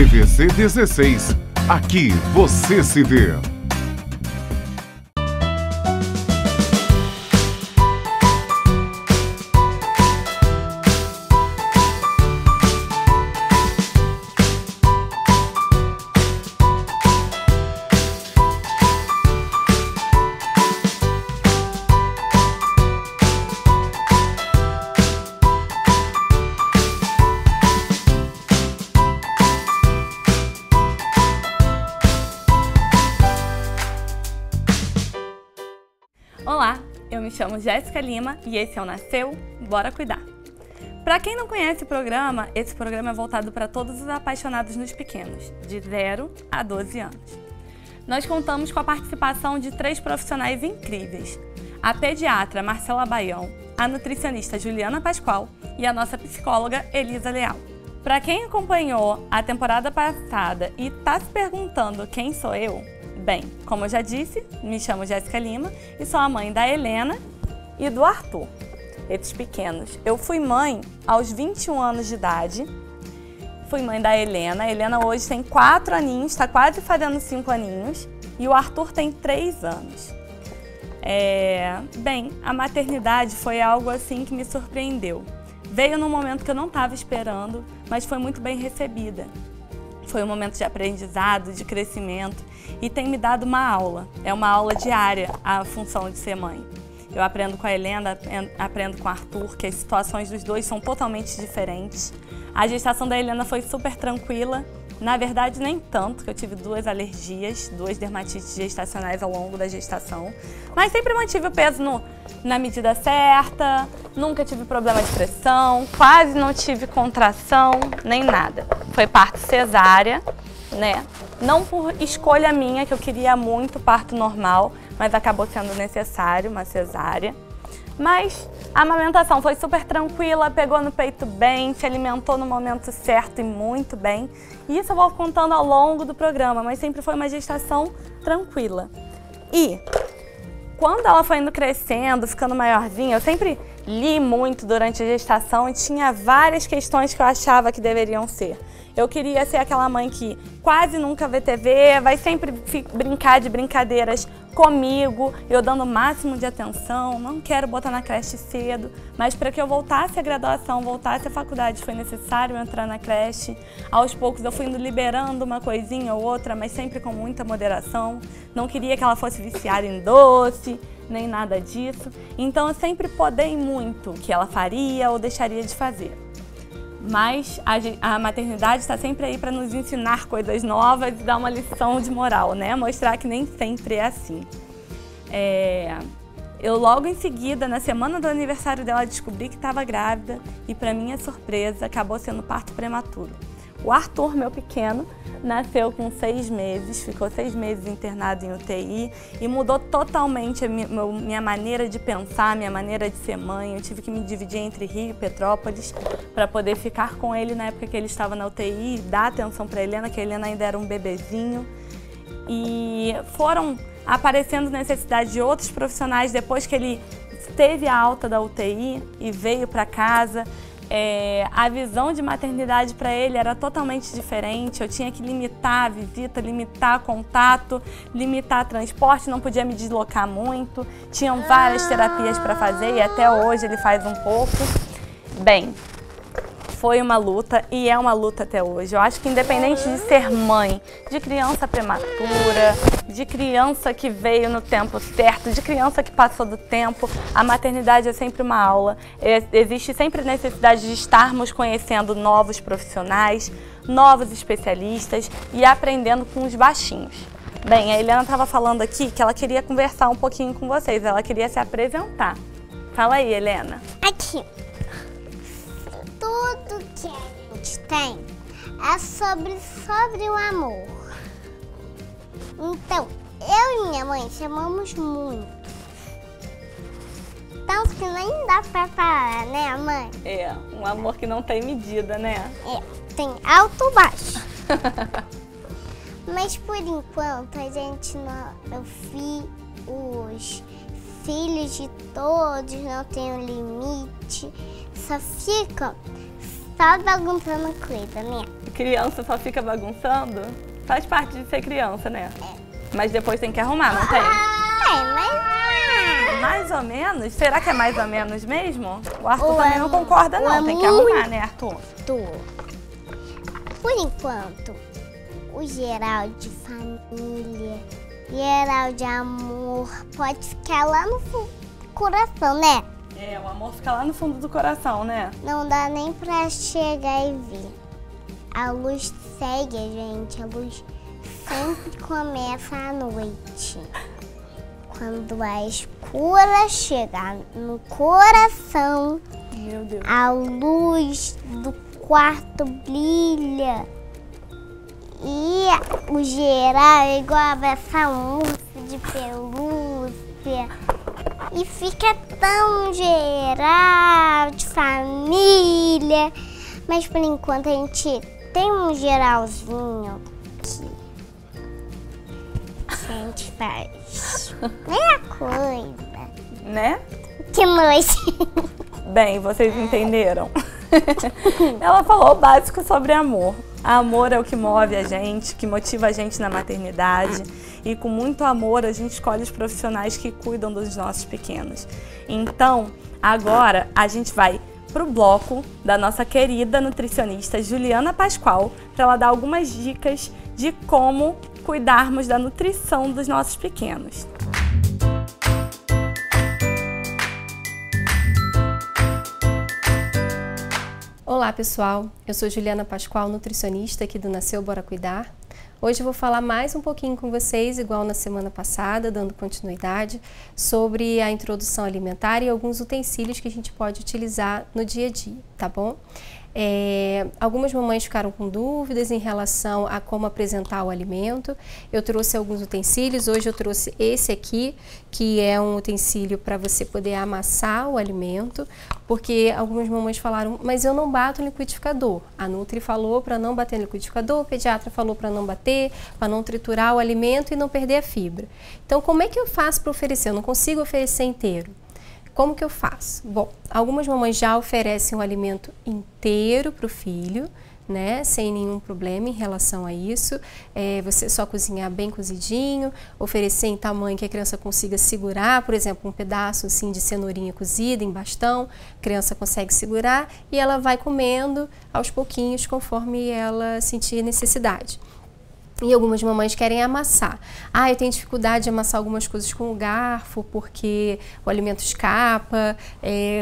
TVC 16. Aqui você se vê. Olá, eu me chamo Jéssica Lima e esse é o Nasceu, Bora Cuidar. Para quem não conhece o programa, esse programa é voltado para todos os apaixonados nos pequenos, de 0 a 12 anos. Nós contamos com a participação de 3 profissionais incríveis: a pediatra Marcela Baião, a nutricionista Juliana Pascoal e a nossa psicóloga Elisa Leal. Para quem acompanhou a temporada passada e está se perguntando quem sou eu, bem, como eu já disse, me chamo Jéssica Lima e sou a mãe da Helena e do Arthur, esses pequenos. Eu fui mãe aos 21 anos de idade, fui mãe da Helena. A Helena hoje tem 4 aninhos, está quase fazendo 5 aninhos, e o Arthur tem 3 anos. Bem, a maternidade foi algo assim que me surpreendeu. Veio num momento que eu não estava esperando, mas foi muito bem recebida. Foi um momento de aprendizado, de crescimento e tem me dado uma aula. É uma aula diária a função de ser mãe. Eu aprendo com a Helena, aprendo com o Arthur, que as situações dos dois são totalmente diferentes. A gestação da Helena foi super tranquila. Na verdade, nem tanto, que eu tive 2 alergias, 2 dermatites gestacionais ao longo da gestação. Mas sempre mantive o peso na medida certa, nunca tive problema de pressão, quase não tive contração, nem nada. Foi parto cesárea, né? Não por escolha minha, que eu queria muito parto normal, mas acabou sendo necessário uma cesárea. Mas a amamentação foi super tranquila, pegou no peito bem, se alimentou no momento certo e muito bem. E isso eu vou contando ao longo do programa, mas sempre foi uma gestação tranquila. E quando ela foi indo crescendo, ficando maiorzinha, eu sempre li muito durante a gestação e tinha várias questões que eu achava que deveriam ser. Eu queria ser aquela mãe que quase nunca vê TV, vai sempre brincar de brincadeiras comigo, eu dando o máximo de atenção, não quero botar na creche cedo, mas para que eu voltasse à graduação, voltasse à faculdade, foi necessário entrar na creche. Aos poucos eu fui indo liberando uma coisinha ou outra, mas sempre com muita moderação. Não queria que ela fosse viciada em doce, nem nada disso. Então eu sempre podei muito o que ela faria ou deixaria de fazer. Mas a maternidade está sempre aí para nos ensinar coisas novas e dar uma lição de moral, né? Mostrar que nem sempre é assim. Eu logo em seguida, na semana do aniversário dela, descobri que estava grávida e, para minha surpresa, acabou sendo parto prematuro. O Arthur, meu pequeno, nasceu com 6 meses, ficou 6 meses internado em UTI e mudou totalmente a minha maneira de pensar, minha maneira de ser mãe. Eu tive que me dividir entre Rio e Petrópolis para poder ficar com ele na época que ele estava na UTI e dar atenção para a Helena, que a Helena ainda era um bebezinho. E foram aparecendo necessidade de outros profissionais depois que ele teve a alta da UTI e veio para casa. A visão de maternidade para ele era totalmente diferente. Eu tinha que limitar a visita, limitar contato, limitar transporte, não podia me deslocar muito. Tinham várias terapias para fazer e até hoje ele faz um pouco. Bem, foi uma luta e é uma luta até hoje. Eu acho que independente de ser mãe, de criança prematura, de criança que veio no tempo certo, de criança que passou do tempo, a maternidade é sempre uma aula. Existe sempre necessidade de estarmos conhecendo novos profissionais, novos especialistas e aprendendo com os baixinhos. Bem, a Helena estava falando aqui que ela queria conversar um pouquinho com vocês, ela queria se apresentar. Fala aí, Helena. Aqui. Tudo que a gente tem é sobre o amor. Então, eu e minha mãe chamamos muito. Tanto que nem dá pra parar, né, mãe? Um amor que não tem medida, né? Tem alto e baixo. Mas por enquanto a gente os filhos de todos não tem um limite. Só ficam bagunçando coisa, né? Criança só fica bagunçando? Faz parte de ser criança, né? Mas depois tem que arrumar, não tem? Mas... Mais ou menos? Será que é mais ou menos mesmo? O Arthur também não concorda, não. Tem que arrumar, né, Arthur? Por enquanto, o geral de família, geral de amor, pode ficar lá no coração, né? É, o amor fica lá no fundo do coração, né? Não dá nem pra chegar e ver. A luz segue a gente, a luz sempre começa à noite. Quando a escura chegar no coração, meu Deus, a luz do quarto brilha. E o geral é igual essa ursa de pelúcia. E fica tão geral, de família. Mas por enquanto a gente tem um geralzinho que a gente faz meia coisa. né? Que noite. Bem, vocês entenderam? Ela falou o básico sobre amor. Amor é o que move a gente, que motiva a gente na maternidade. E com muito amor a gente escolhe os profissionais que cuidam dos nossos pequenos. Então, agora a gente vai pro bloco da nossa querida nutricionista Juliana Pascoal, para ela dar algumas dicas de como cuidarmos da nutrição dos nossos pequenos. Olá pessoal, eu sou Juliana Pascoal, nutricionista aqui do Nasceu Bora Cuidar. Hoje eu vou falar mais um pouquinho com vocês, igual na semana passada, dando continuidade, sobre a introdução alimentar e alguns utensílios que a gente pode utilizar no dia a dia, tá bom? Algumas mamães ficaram com dúvidas em relação a como apresentar o alimento. Eu trouxe alguns utensílios, hoje eu trouxe esse aqui, que é um utensílio para você poder amassar o alimento, porque algumas mamães falaram, mas eu não bato no liquidificador. A Nutri falou para não bater no liquidificador, o pediatra falou para não bater, para não triturar o alimento e não perder a fibra. Então, como é que eu faço para oferecer? Eu não consigo oferecer inteiro. Como que eu faço? Bom, algumas mamães já oferecem o alimento inteiro para o filho, né? Sem nenhum problema em relação a isso. Você só cozinhar bem cozidinho, oferecer em tamanho que a criança consiga segurar, por exemplo, um pedaço assim de cenourinha cozida em bastão, a criança consegue segurar e ela vai comendo aos pouquinhos conforme ela sentir necessidade. E algumas mamães querem amassar. Eu tenho dificuldade de amassar algumas coisas com o garfo, porque o alimento escapa,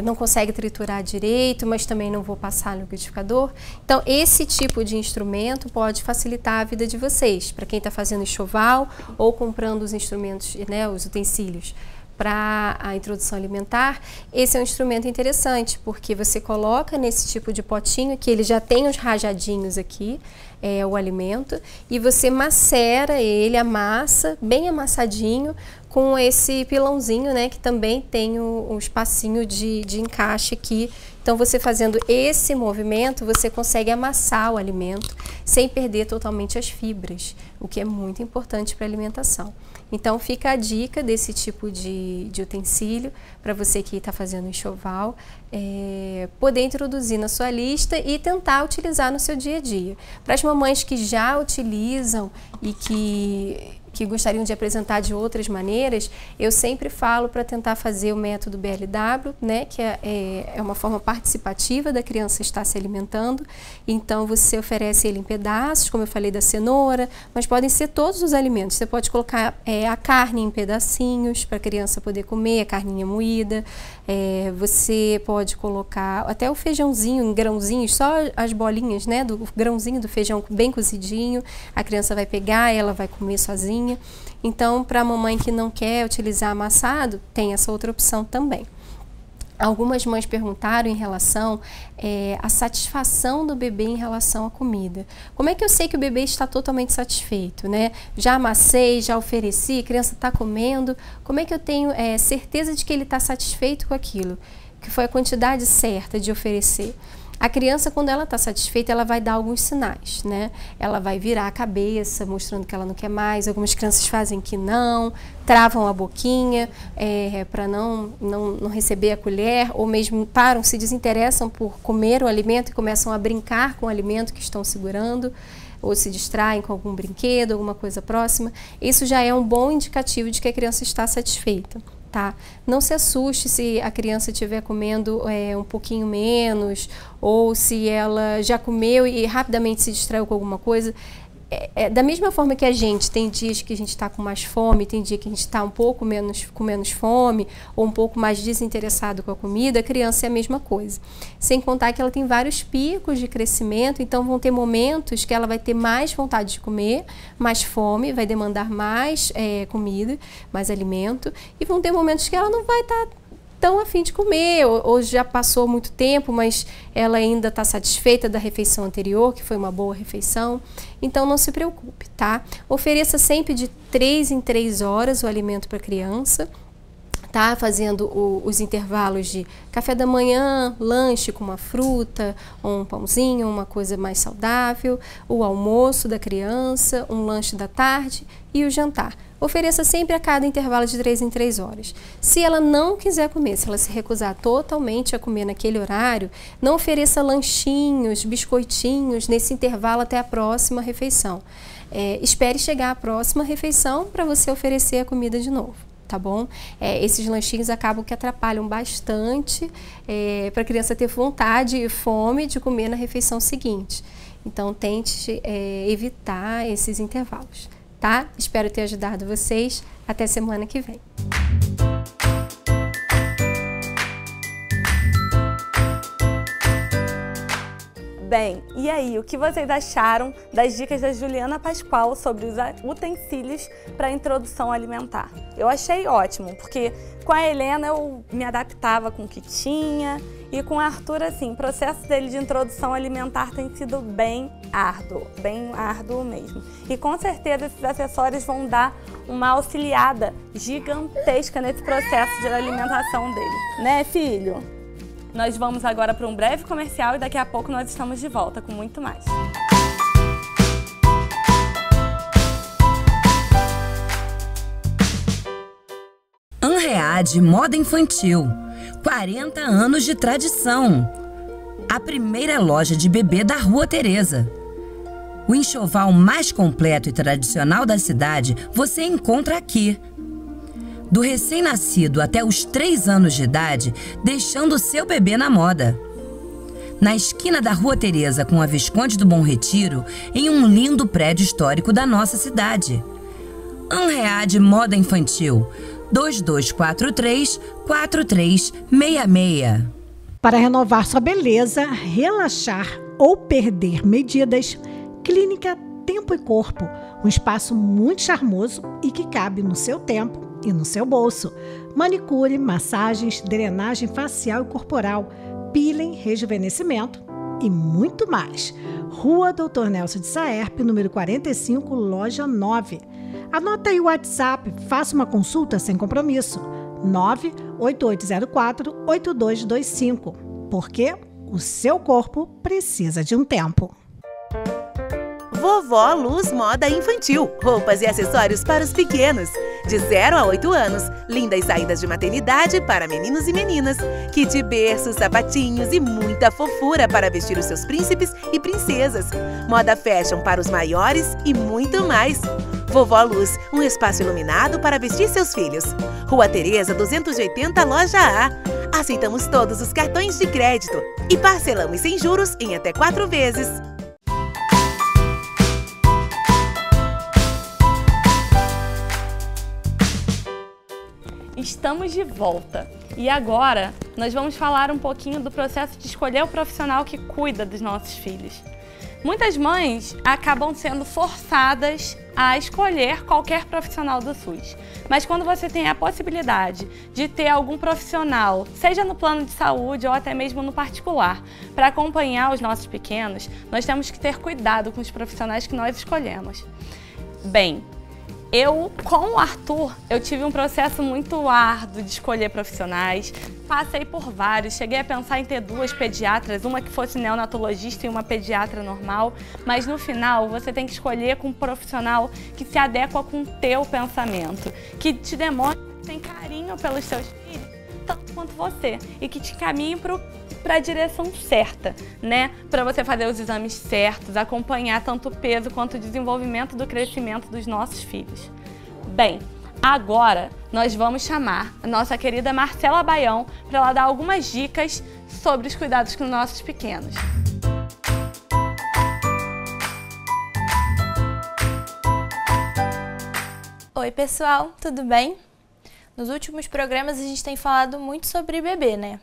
não consegue triturar direito, mas também não vou passar no liquidificador. Então, esse tipo de instrumento pode facilitar a vida de vocês, para quem está fazendo enxoval ou comprando os instrumentos, né, os utensílios para a introdução alimentar. Esse é um instrumento interessante, porque você coloca nesse tipo de potinho, que ele já tem os rajadinhos aqui, o alimento, e você macera ele, amassa, bem amassadinho, com esse pilãozinho, né, que também tem o espacinho de encaixe aqui. Então, você fazendo esse movimento, você consegue amassar o alimento sem perder totalmente as fibras, o que é muito importante para a alimentação. Então, fica a dica desse tipo de utensílio para você que está fazendo enxoval, poder introduzir na sua lista e tentar utilizar no seu dia a dia. Para as mamães que já utilizam e que gostariam de apresentar de outras maneiras, eu sempre falo para tentar fazer o método BLW, né, que é uma forma participativa da criança estar se alimentando. Então, você oferece ele em pedaços, como eu falei da cenoura, mas podem ser todos os alimentos. Você pode colocar a carne em pedacinhos para a criança poder comer, a carninha moída. Você pode colocar até o feijãozinho em grãozinhos, só as bolinhas, né, do grãozinho do feijão bem cozidinho. A criança vai pegar, ela vai comer sozinha. Então, para a mamãe que não quer utilizar amassado, tem essa outra opção também. Algumas mães perguntaram em relação à satisfação do bebê em relação à comida. Como é que eu sei que o bebê está totalmente satisfeito, né? Já amassei, já ofereci, a criança está comendo. Como é que eu tenho certeza de que ele está satisfeito com aquilo? Que foi a quantidade certa de oferecer? A criança, quando ela está satisfeita, ela vai dar alguns sinais, né? Ela vai virar a cabeça, mostrando que ela não quer mais. Algumas crianças fazem que não, travam a boquinha para não receber a colher, ou mesmo param, se desinteressam por comer o alimento e começam a brincar com o alimento que estão segurando, ou se distraem com algum brinquedo, alguma coisa próxima. Isso já é um bom indicativo de que a criança está satisfeita. Tá? Não se assuste se a criança estiver comendo um pouquinho menos, ou se ela já comeu e rapidamente se distraiu com alguma coisa. Da mesma forma que a gente tem dias que a gente está com mais fome, tem dia que a gente está um pouco com menos fome, ou um pouco mais desinteressado com a comida, a criança é a mesma coisa. Sem contar que ela tem vários picos de crescimento, então vão ter momentos que ela vai ter mais vontade de comer, mais fome, vai demandar mais comida, mais alimento, e vão ter momentos que ela não vai estar tão a fim de comer, ou já passou muito tempo, mas ela ainda está satisfeita da refeição anterior, que foi uma boa refeição. Então não se preocupe, tá? Ofereça sempre de 3 em 3 horas o alimento para a criança, tá? Fazendo os intervalos de café da manhã, lanche com uma fruta, ou um pãozinho, uma coisa mais saudável, o almoço da criança, um lanche da tarde e o jantar. Ofereça sempre a cada intervalo de 3 em 3 horas. Se ela não quiser comer, se ela se recusar totalmente a comer naquele horário, não ofereça lanchinhos, biscoitinhos nesse intervalo até a próxima refeição. Espere chegar a próxima refeição para você oferecer a comida de novo. Tá bom? Esses lanchinhos acabam que atrapalham bastante para a criança ter vontade e fome de comer na refeição seguinte. Então, tente evitar esses intervalos, tá? Espero ter ajudado vocês. Até semana que vem. Bem, e aí, o que vocês acharam das dicas da Juliana Pascoal sobre os utensílios para a introdução alimentar? Eu achei ótimo, porque com a Helena eu me adaptava com o que tinha, e com o Arthur, assim, o processo dele de introdução alimentar tem sido bem árduo mesmo. E com certeza esses acessórios vão dar uma auxiliada gigantesca nesse processo de alimentação dele, né, filho? Nós vamos agora para um breve comercial e daqui a pouco nós estamos de volta com muito mais. Anread Moda Infantil, 40 anos de tradição. A primeira loja de bebê da Rua Teresa. O enxoval mais completo e tradicional da cidade você encontra aqui. Do recém-nascido até os 3 anos de idade, deixando seu bebê na moda. Na esquina da Rua Teresa com a Visconde do Bom Retiro, em um lindo prédio histórico da nossa cidade. Anread Moda Infantil, 2243-4366. Para renovar sua beleza, relaxar ou perder medidas, Clínica Tempo e Corpo, um espaço muito charmoso e que cabe no seu tempo e no seu bolso. Manicure, massagens, drenagem facial e corporal, peeling, rejuvenescimento e muito mais. Rua Dr. Nelson de Saerpe, número 45, loja 9. Anota aí o WhatsApp, faça uma consulta sem compromisso. 98804-8225. Porque o seu corpo precisa de um tempo. Vovó Luz Moda Infantil. Roupas e acessórios para os pequenos. De 0 a 8 anos. Lindas saídas de maternidade para meninos e meninas. Kit berço, sapatinhos e muita fofura para vestir os seus príncipes e princesas. Moda fashion para os maiores e muito mais. Vovó Luz, um espaço iluminado para vestir seus filhos. Rua Teresa, 280, loja A. Aceitamos todos os cartões de crédito e parcelamos sem juros em até 4 vezes. Estamos de volta e agora nós vamos falar um pouquinho do processo de escolher o profissional que cuida dos nossos filhos. Muitas mães acabam sendo forçadas a escolher qualquer profissional do SUS, mas quando você tem a possibilidade de ter algum profissional, seja no plano de saúde ou até mesmo no particular, para acompanhar os nossos pequenos, nós temos que ter cuidado com os profissionais que nós escolhemos. Bem, Com o Arthur, eu tive um processo muito árduo de escolher profissionais. Passei por vários, cheguei a pensar em ter 2 pediatras, uma que fosse neonatologista e uma pediatra normal, mas no final você tem que escolher com um profissional que se adequa com o teu pensamento, que te demonstre que tem carinho pelos seus filhos, tanto quanto você, e que te caminhe para a direção certa, né? Para você fazer os exames certos, acompanhar tanto o peso quanto o desenvolvimento do crescimento dos nossos filhos. Bem, agora nós vamos chamar a nossa querida Marcela Baião para ela dar algumas dicas sobre os cuidados com nossos pequenos. Oi pessoal, tudo bem? Nos últimos programas a gente tem falado muito sobre bebê, né?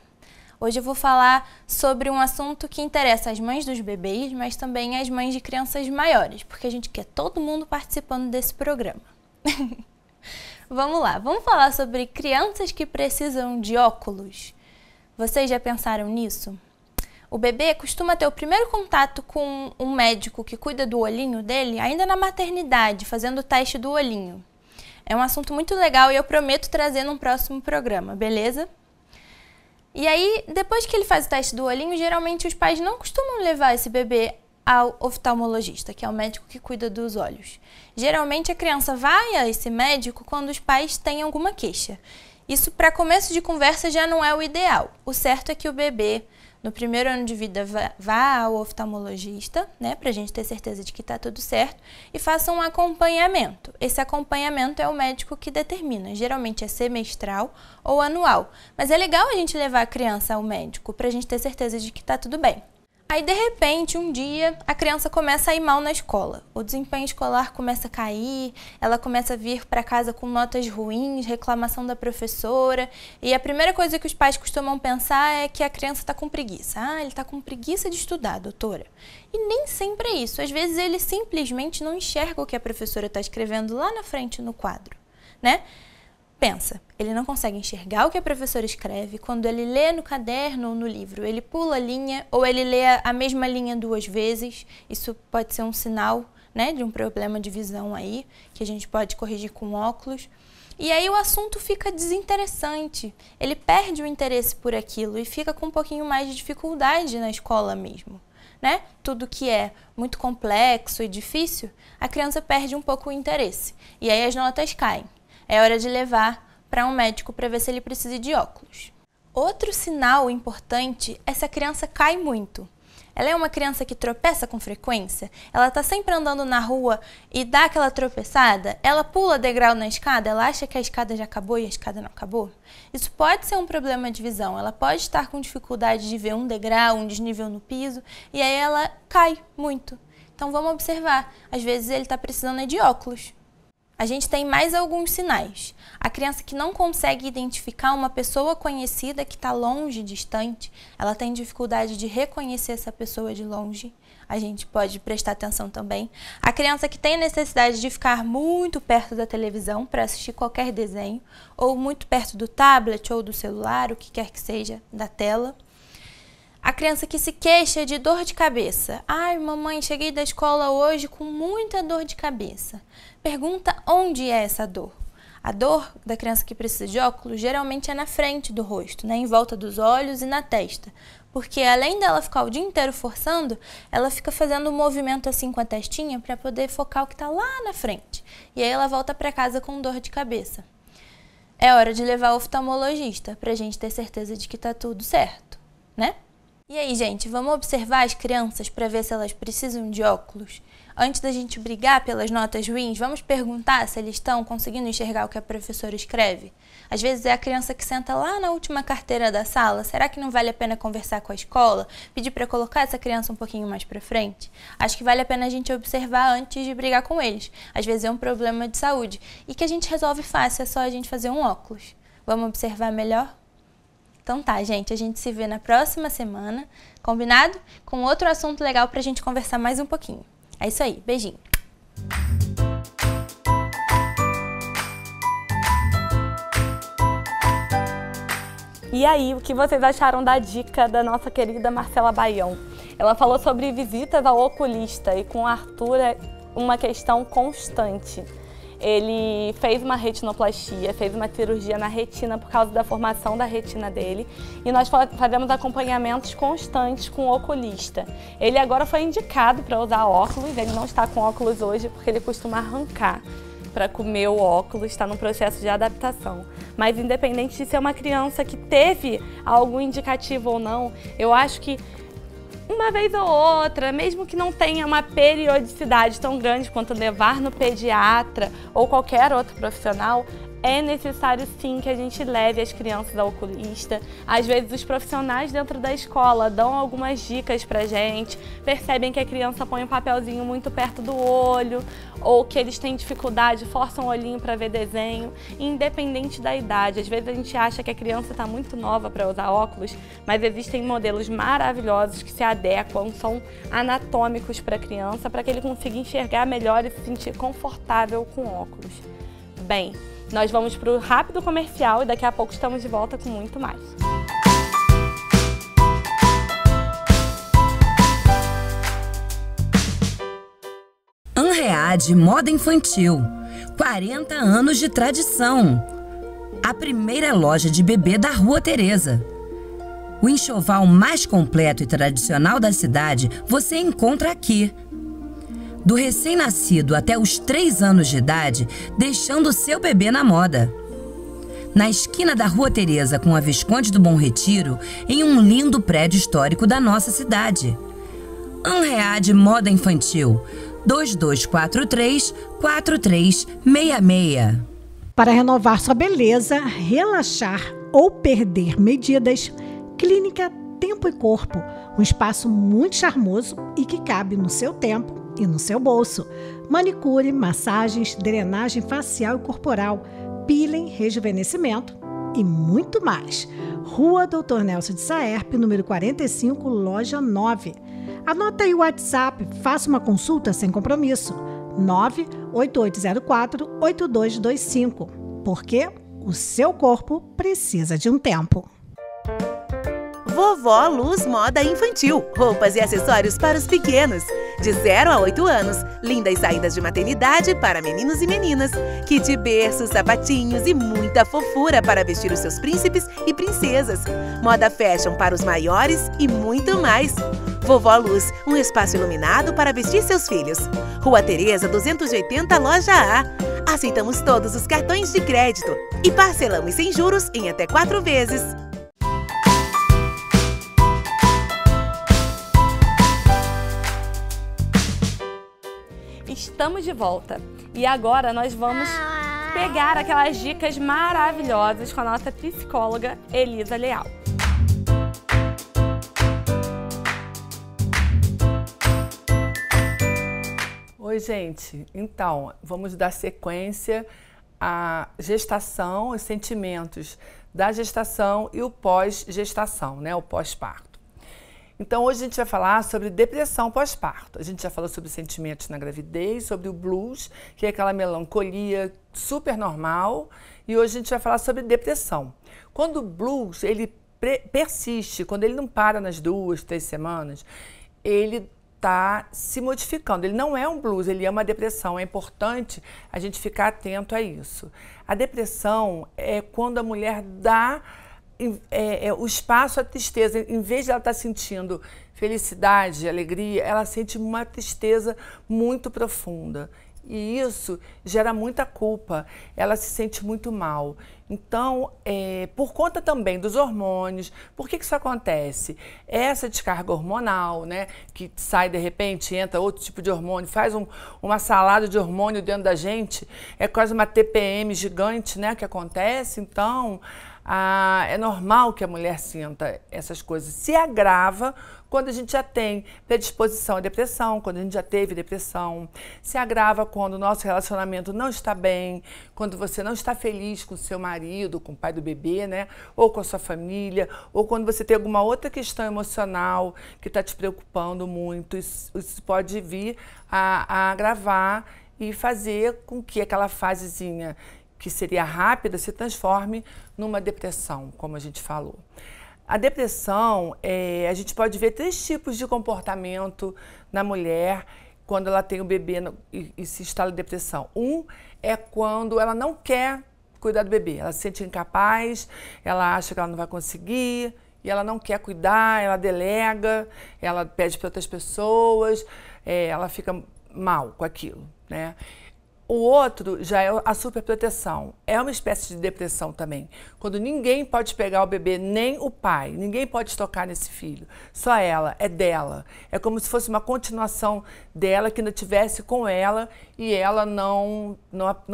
Hoje eu vou falar sobre um assunto que interessa as mães dos bebês, mas também as mães de crianças maiores, porque a gente quer todo mundo participando desse programa. Vamos lá, vamos falar sobre crianças que precisam de óculos. Vocês já pensaram nisso? O bebê costuma ter o primeiro contato com um médico que cuida do olhinho dele ainda na maternidade, fazendo o teste do olhinho. É um assunto muito legal e eu prometo trazer num próximo programa, beleza? E aí, depois que ele faz o teste do olhinho, geralmente os pais não costumam levar esse bebê ao oftalmologista, que é o médico que cuida dos olhos. Geralmente a criança vai a esse médico quando os pais têm alguma queixa. Isso, para começo de conversa, já não é o ideal. O certo é que o bebê, no primeiro ano de vida, vá ao oftalmologista, né, para a gente ter certeza de que está tudo certo, e faça um acompanhamento. Esse acompanhamento é o médico que determina, geralmente é semestral ou anual. Mas é legal a gente levar a criança ao médico para a gente ter certeza de que está tudo bem. Aí, de repente, um dia, a criança começa a ir mal na escola. O desempenho escolar começa a cair, ela começa a vir para casa com notas ruins, reclamação da professora. E a primeira coisa que os pais costumam pensar é que a criança está com preguiça. Ah, ele está com preguiça de estudar, doutora. E nem sempre é isso. Às vezes, ele simplesmente não enxerga o que a professora está escrevendo lá na frente no quadro, né? Pensa, ele não consegue enxergar o que a professora escreve. Quando ele lê no caderno ou no livro, ele pula a linha ou ele lê a mesma linha 2 vezes. Isso pode ser um sinal, né, de um problema de visão aí, que a gente pode corrigir com óculos. E aí o assunto fica desinteressante. Ele perde o interesse por aquilo e fica com um pouquinho mais de dificuldade na escola mesmo, né? Tudo que é muito complexo e difícil, a criança perde um pouco o interesse. E aí as notas caem. É hora de levar para um médico para ver se ele precisa de óculos. Outro sinal importante é se a criança cai muito. Ela é uma criança que tropeça com frequência, ela está sempre andando na rua e dá aquela tropeçada, ela pula degrau na escada, ela acha que a escada já acabou e a escada não acabou. Isso pode ser um problema de visão, ela pode estar com dificuldade de ver um degrau, um desnível no piso, e aí ela cai muito. Então vamos observar, às vezes ele está precisando de óculos. A gente tem mais alguns sinais. A criança que não consegue identificar uma pessoa conhecida que está longe, distante, ela tem dificuldade de reconhecer essa pessoa de longe. A gente pode prestar atenção também. A criança que tem necessidade de ficar muito perto da televisão para assistir qualquer desenho, ou muito perto do tablet ou do celular, o que quer que seja, da tela. A criança que se queixa de dor de cabeça. Ai, mamãe, cheguei da escola hoje com muita dor de cabeça. Pergunta onde é essa dor. A dor da criança que precisa de óculos geralmente é na frente do rosto, né, em volta dos olhos e na testa. Porque além dela ficar o dia inteiro forçando, ela fica fazendo um movimento assim com a testinha para poder focar o que está lá na frente. E aí ela volta para casa com dor de cabeça. É hora de levar ao oftalmologista para a gente ter certeza de que está tudo certo, né? E aí, gente, vamos observar as crianças para ver se elas precisam de óculos? Antes da gente brigar pelas notas ruins, vamos perguntar se eles estão conseguindo enxergar o que a professora escreve? Às vezes é a criança que senta lá na última carteira da sala. Será que não vale a pena conversar com a escola? Pedir para colocar essa criança um pouquinho mais para frente? Acho que vale a pena a gente observar antes de brigar com eles. Às vezes é um problema de saúde e que a gente resolve fácil, é só a gente fazer um óculos. Vamos observar melhor? Então tá, gente, a gente se vê na próxima semana, combinado? Com outro assunto legal pra gente conversar mais um pouquinho. É isso aí, beijinho! E aí, o que vocês acharam da dica da nossa querida Marcela Baião? Ela falou sobre visitas ao oculista e com o Arthur é uma questão constante. Ele fez uma retinoplastia, fez uma cirurgia na retina por causa da formação da retina dele. E nós fazemos acompanhamentos constantes com o oculista. Ele agora foi indicado para usar óculos, ele não está com óculos hoje porque ele costuma arrancar para comer o óculos, está no processo de adaptação. Mas independente de ser uma criança que teve algum indicativo ou não, eu acho que uma vez ou outra, mesmo que não tenha uma periodicidade tão grande quanto levar no pediatra ou qualquer outro profissional, é necessário sim que a gente leve as crianças ao oculista. Às vezes os profissionais dentro da escola dão algumas dicas pra gente, percebem que a criança põe um papelzinho muito perto do olho, ou que eles têm dificuldade, forçam o olhinho para ver desenho, independente da idade. Às vezes a gente acha que a criança está muito nova para usar óculos, mas existem modelos maravilhosos que se adequam, são anatômicos para a criança, para que ele consiga enxergar melhor e se sentir confortável com óculos. Bem, nós vamos para o rápido comercial e daqui a pouco estamos de volta com muito mais. Anread Moda Infantil, 40 anos de tradição. A primeira loja de bebê da Rua Teresa. O enxoval mais completo e tradicional da cidade você encontra aqui. Do recém-nascido até os 3 anos de idade, deixando seu bebê na moda. Na esquina da Rua Teresa com a Visconde do Bom Retiro, em um lindo prédio histórico da nossa cidade. Anread Moda Infantil, 2243-4366. Para renovar sua beleza, relaxar ou perder medidas, Clínica Tempo e Corpo, um espaço muito charmoso e que cabe no seu tempo e no seu bolso. Manicure, massagens, drenagem facial e corporal, peeling, rejuvenescimento e muito mais. Rua Dr. Nelson de Saerp, número 45, loja 9. Anota aí o WhatsApp, faça uma consulta sem compromisso. 98804-8225. Porque o seu corpo precisa de um tempo. Vovó Luz Moda Infantil, roupas e acessórios para os pequenos, de 0 a 8 anos, lindas saídas de maternidade para meninos e meninas, kit berço, sapatinhos e muita fofura para vestir os seus príncipes e princesas, moda fashion para os maiores e muito mais. Vovó Luz, um espaço iluminado para vestir seus filhos. Rua Teresa, 280, loja A. Aceitamos todos os cartões de crédito e parcelamos sem juros em até 4 vezes. Estamos de volta e agora nós vamos pegar aquelas dicas maravilhosas com a nossa psicóloga Elisa Leal. Oi, gente. Então, vamos dar sequência à gestação, os sentimentos da gestação e o pós-gestação, né? O pós-parto. Então, hoje a gente vai falar sobre depressão pós-parto. A gente já falou sobre sentimentos na gravidez, sobre o blues, que é aquela melancolia super normal. E hoje a gente vai falar sobre depressão. Quando o blues, ele persiste, quando ele não para nas 2, 3 semanas, ele está se modificando. Ele não é um blues, ele é uma depressão. É importante a gente ficar atento a isso. A depressão é quando a mulher dá o espaço à tristeza. Em vez de ela estar sentindo felicidade, alegria, ela sente uma tristeza muito profunda. E isso gera muita culpa, ela se sente muito mal. Então, por conta também dos hormônios, por que isso acontece? Essa descarga hormonal, né, que sai de repente, entra outro tipo de hormônio, faz uma salada de hormônio dentro da gente, é quase uma TPM gigante, né, que acontece. Então, é normal que a mulher sinta essas coisas. Se agrava quando a gente já tem predisposição à depressão, quando a gente já teve depressão. Se agrava quando o nosso relacionamento não está bem, quando você não está feliz com o seu marido, com o pai do bebê, né? Ou com a sua família, ou quando você tem alguma outra questão emocional que está te preocupando muito. Isso pode vir a agravar e fazer com que aquela fasezinha que seria rápida se transforme numa depressão, como a gente falou. A depressão, a gente pode ver 3 tipos de comportamento na mulher quando ela tem o bebê e se instala em depressão. Um é quando ela não quer cuidar do bebê, ela se sente incapaz, ela acha que ela não vai conseguir, e ela não quer cuidar, ela delega, ela pede para outras pessoas, ela fica mal com aquilo, né? O outro já é a superproteção. É uma espécie de depressão também. Quando ninguém pode pegar o bebê, nem o pai, ninguém pode tocar nesse filho. Só ela, é dela. É como se fosse uma continuação dela, que ainda estivesse com ela e ela não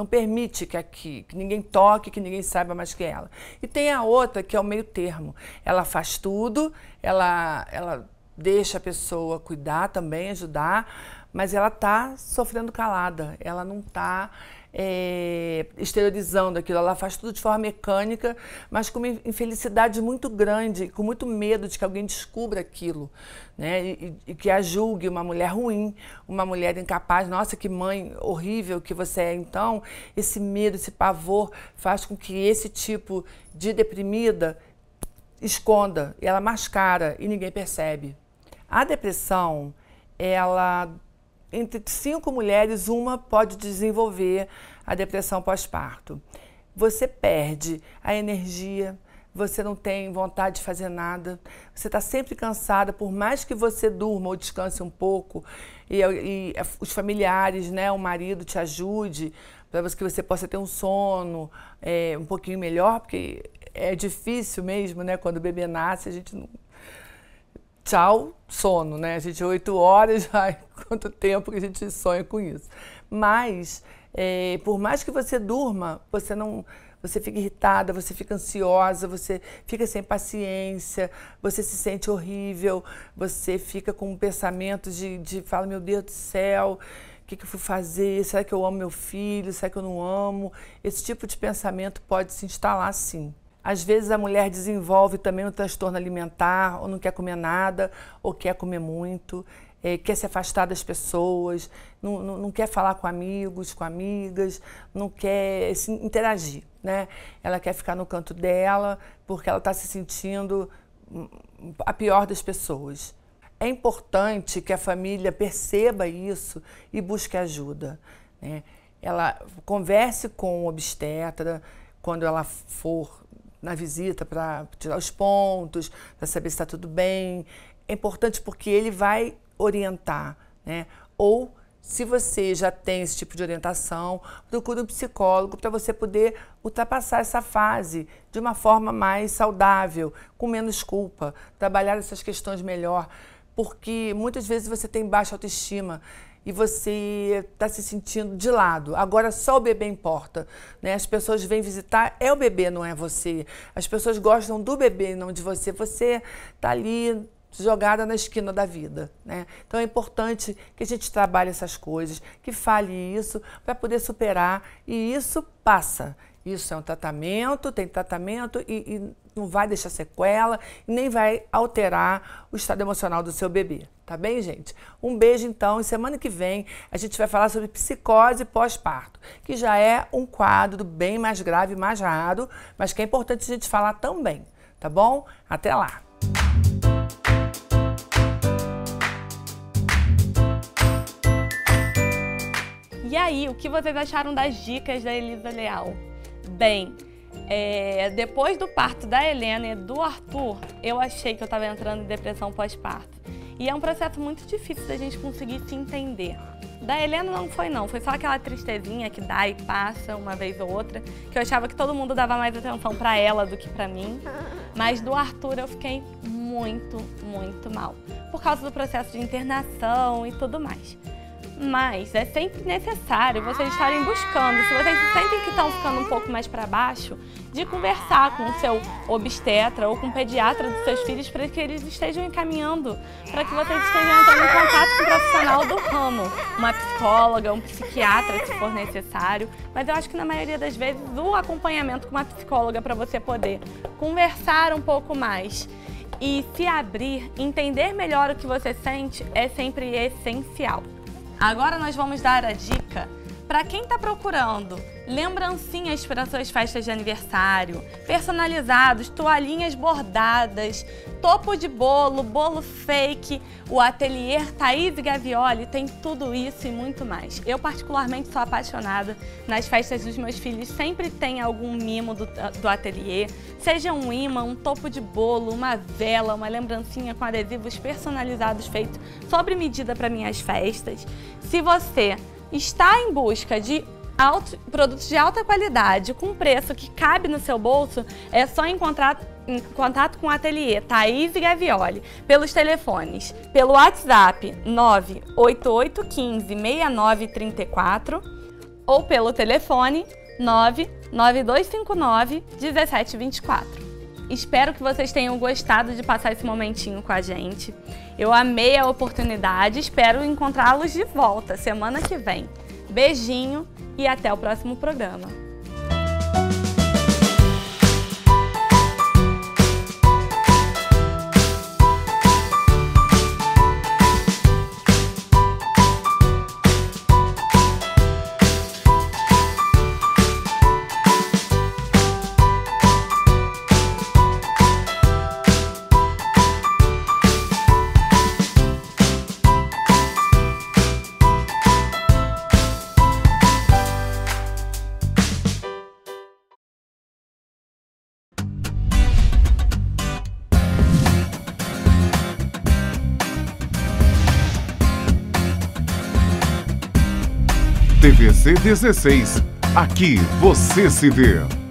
permite que ninguém toque, que ninguém saiba mais que ela. E tem a outra, que é o meio termo. Ela faz tudo, ela deixa a pessoa cuidar também, ajudar, mas ela está sofrendo calada, ela não está exteriorizando aquilo, ela faz tudo de forma mecânica, mas com uma infelicidade muito grande, com muito medo de que alguém descubra aquilo, né? E que a julgue uma mulher ruim, uma mulher incapaz. Nossa, que mãe horrível que você é. Então, esse medo, esse pavor faz com que esse tipo de deprimida esconda, ela mascara e ninguém percebe. A depressão, ela... Entre 5 mulheres, uma pode desenvolver a depressão pós-parto. Você perde a energia, você não tem vontade de fazer nada, você está sempre cansada, por mais que você durma ou descanse um pouco, e os familiares, né, o marido te ajude, para que você possa ter um sono um pouquinho melhor, porque é difícil mesmo, né, quando o bebê nasce, a gente não... Tchau, sono, né? A gente 8 horas, ai, quanto tempo que a gente sonha com isso. Mas, por mais que você durma, você fica irritada, você fica ansiosa, você fica sem paciência, você se sente horrível, você fica com pensamentos de fala, meu Deus do céu, o que eu fui fazer? Será que eu amo meu filho? Será que eu não amo? Esse tipo de pensamento pode se instalar, sim. Às vezes a mulher desenvolve também um transtorno alimentar, ou não quer comer nada, ou quer comer muito, quer se afastar das pessoas, não quer falar com amigos, com amigas, não quer se interagir, né? Ela quer ficar no canto dela porque ela está se sentindo a pior das pessoas. É importante que a família perceba isso e busque ajuda, né? Ela converse com o obstetra quando ela for na visita para tirar os pontos, para saber se está tudo bem. É importante porque ele vai orientar, né? Ou, se você já tem esse tipo de orientação, procure um psicólogo para você poder ultrapassar essa fase de uma forma mais saudável, com menos culpa, trabalhar essas questões melhor, porque muitas vezes você tem baixa autoestima e você está se sentindo de lado. Agora só o bebê importa, né? As pessoas vêm visitar, é o bebê, não é você. As pessoas gostam do bebê, não de você. Você está ali jogada na esquina da vida, né? Então é importante que a gente trabalhe essas coisas, que fale isso para poder superar, e isso passa. Isso é um tratamento, tem tratamento e não vai deixar sequela, nem vai alterar o estado emocional do seu bebê. Tá bem, gente? Um beijo, então, e semana que vem a gente vai falar sobre psicose pós-parto, que já é um quadro bem mais grave, mais raro, mas que é importante a gente falar também, tá bom? Até lá! E aí, o que vocês acharam das dicas da Elisa Leal? Bem, depois do parto da Helena e do Arthur, eu achei que eu estava entrando em depressão pós-parto. E é um processo muito difícil da gente conseguir se entender. Da Helena não, foi só aquela tristezinha que dá e passa uma vez ou outra, que eu achava que todo mundo dava mais atenção para ela do que para mim. Mas do Arthur eu fiquei muito, muito mal, por causa do processo de internação e tudo mais. Mas é sempre necessário vocês estarem buscando, se vocês sentem que estão ficando um pouco mais para baixo, de conversar com o seu obstetra ou com o pediatra dos seus filhos para que eles estejam encaminhando, para que vocês estejam entrando em contato com um profissional do ramo, uma psicóloga, um psiquiatra, se for necessário. Mas eu acho que na maioria das vezes o acompanhamento com uma psicóloga para você poder conversar um pouco mais e se abrir, entender melhor o que você sente é sempre essencial. Agora nós vamos dar a dica para quem está procurando lembrancinhas para suas festas de aniversário, personalizados, toalhinhas bordadas, topo de bolo, bolo fake, o ateliê Thaís Gavioli tem tudo isso e muito mais. Eu particularmente sou apaixonada. Nas festas dos meus filhos sempre tem algum mimo do ateliê, seja um imã, um topo de bolo, uma vela, uma lembrancinha com adesivos personalizados feitos sob medida para minhas festas. Se você está em busca de produtos de alta qualidade, com preço que cabe no seu bolso, é só encontrar em contato com o ateliê Thaís Gavioli pelos telefones, pelo WhatsApp 988156934 ou pelo telefone 99259-1724. Espero que vocês tenham gostado de passar esse momentinho com a gente. Eu amei a oportunidade, espero encontrá-los de volta semana que vem. Beijinho e até o próximo programa. TVC 16. Aqui você se vê.